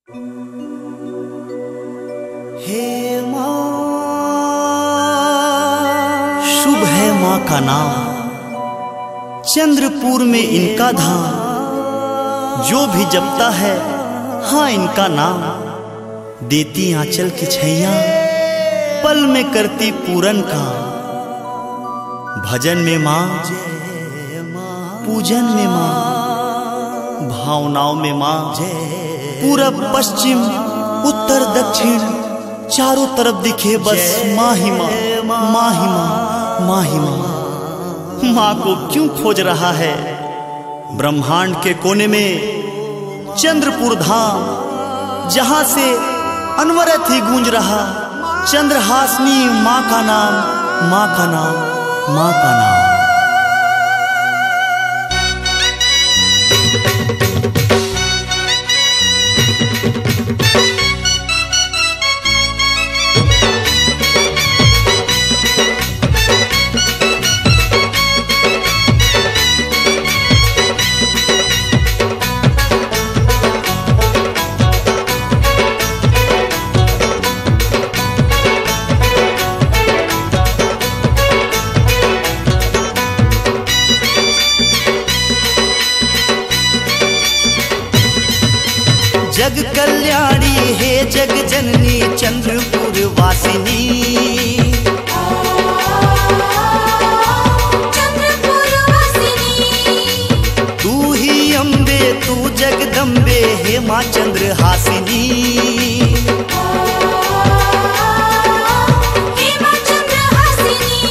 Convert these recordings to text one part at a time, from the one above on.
हे माँ, शुभ है माँ का नाम, चंद्रपुर में इनका धाम। जो भी जपता है हाँ इनका नाम, देती आंचल की छैया, पल में करती पूरन का। भजन में माँ, पूजन में माँ, भावनाओं में माँ, पूरब पश्चिम उत्तर दक्षिण चारों तरफ दिखे बस माँ ही माँ, माँ ही माँ, माँ ही माँ। माँ को क्यों खोज रहा है ब्रह्मांड के कोने में चंद्रपुर धाम, जहां से अनवरत ही गूंज रहा चंद्रहासिनी माँ का नाम, माँ का नाम, माँ का नाम। जग कल्याणी हे जग जननी चंद्रपुर वासिनी, चंद्रपुर वासिनी। तू ही अम्बे तू जगदम्बे हे माँ चंद्रहासिनी। हे माँ चंद्रहासिनी।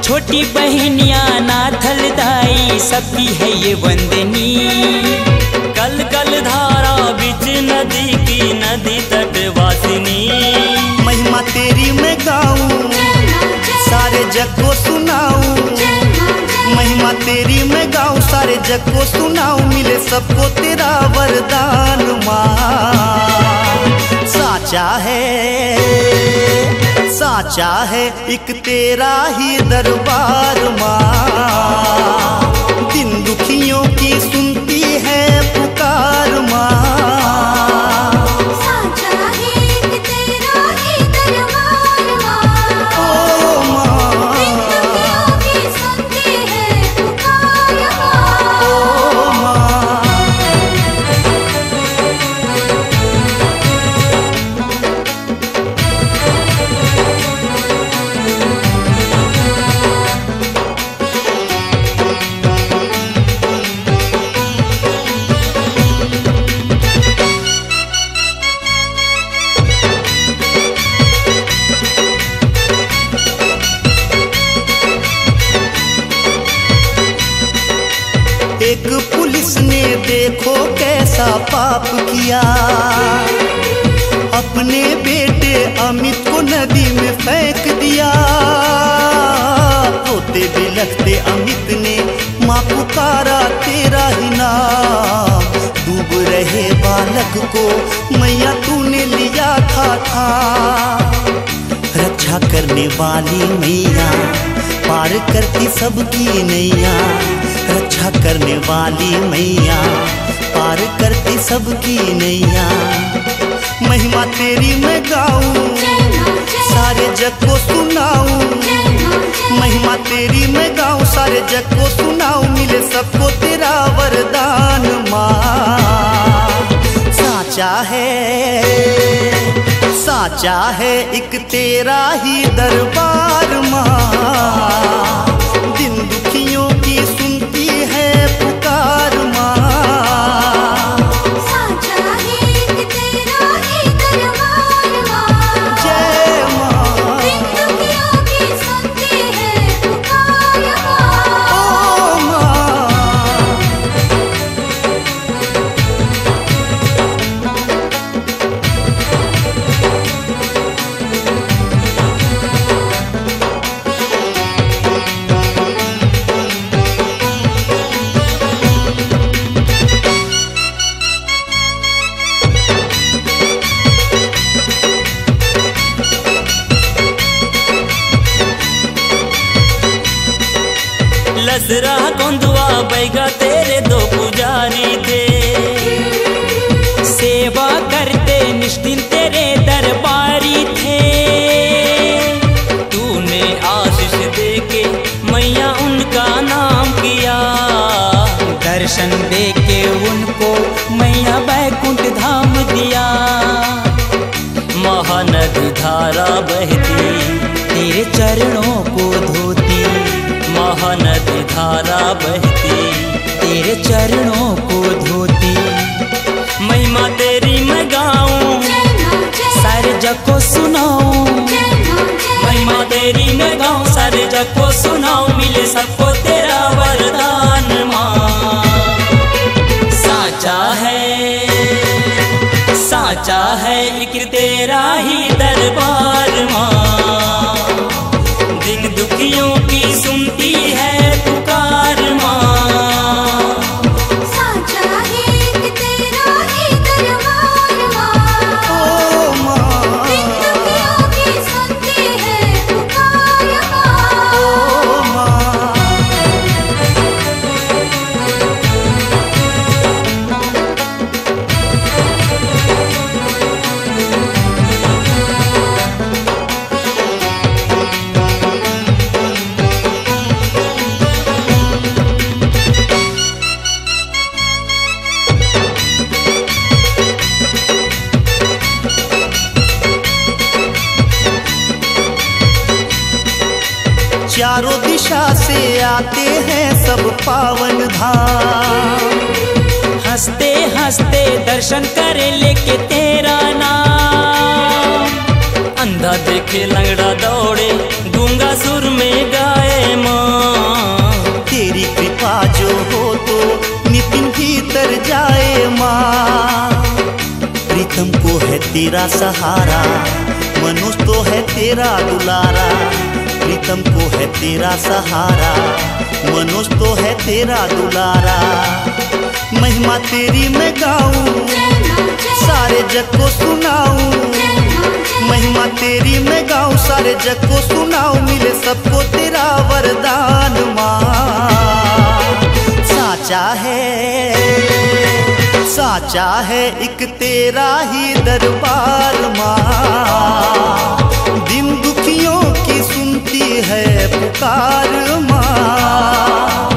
छोटी बहनिया नाथल दाई सबकी है ये वंदनी। कल कल धारा बीच नदी की नदी तट वासिनी। महिमा तेरी मैं गाऊं सारे जग को सुनाऊं, महिमा तेरी मैं गाऊं सारे जग को सुनाऊं। मिले सबको तेरा वरदान माँ, साचा है एक तेरा ही दरबार माँ। दिन दुखियों की सुनती है पुकार माँ, साचा है एक तेरा ही दरबार माँ। ओ माँ, दिन दुखियों की सुनती है पुकार माँ। ओ माँ। एक पुलिस ने देखो कैसा पाप किया, अपने बेटे अमित को नदी में फेंक दिया। रोते बिलखते अमित ने माँ पुकारा तेरा ही नाम। डूब रहे बालक को मैया तूने लिया था। रक्षा करने वाली मैया पार करती सबकी नैया। रक्षा करने वाली मैया पार करती सबकी नैया। महिमा तेरी मैं गाऊं सारे जग को सुनाऊं, महिमा तेरी मैं गाऊं सारे जग को सुनाऊं। मिले सबको तेरा वरदान माँ, साचा है एक तेरा ही दरबार माँ। दिन दुखियों की सुनती है पुकार माँ, साचा है एक तेरा ही दरबार माँ। जय माँ, दिन दुखियों की सुनती है पुकार माँ। ओ माँ। लसरा गोंदुआ बैगा तेरे दो पुजारी थे। सेवा वैकुंठ धाम दिया। महानदी धारा बहती तेरे चरणों को धोती, महानदी धारा बहती तेरे चरणों को धोती। महिमा तेरी मैं गाऊं, सारे जग को सुनाऊं, महिमा तेरी मैं गाऊं, सारे जग को सुनाऊं, मिले सबको तेरा वरदान माँ। साचा है एक तेरा ही दरबार माँ, दिन दुखियों की सुनती है पुकार माँ। साचा है एक तेरा ही दरबार माँ, ओ माँ, दिन दुखियों की सुनती है पुकार माँ। ओ माँ। चारों दिशा से आते हैं सब पावन धाम, हंसते हंसते दर्शन करे लेके तेरा नाम। अंधा देखे लंगड़ा दौड़े, गूंगा सुर में गाए माँ। तेरी कृपा जो हो तो नितिन भीतर जाए माँ। प्रीतम को है तेरा सहारा, मनोज तो है तेरा दुलारा। प्रीतम को है तेरा सहारा, मनोज तो है तेरा दुलारा। महिमा तेरी मैं गाऊं, सारे जग को सुनाऊं, महिमा तेरी मैं गाऊं, सारे जग को सुनाऊं, मिले सबको तेरा वरदान माँ। साचा है एक तेरा ही दरबार माँ, दिन दुखियों की सुनती है पुकार माँ।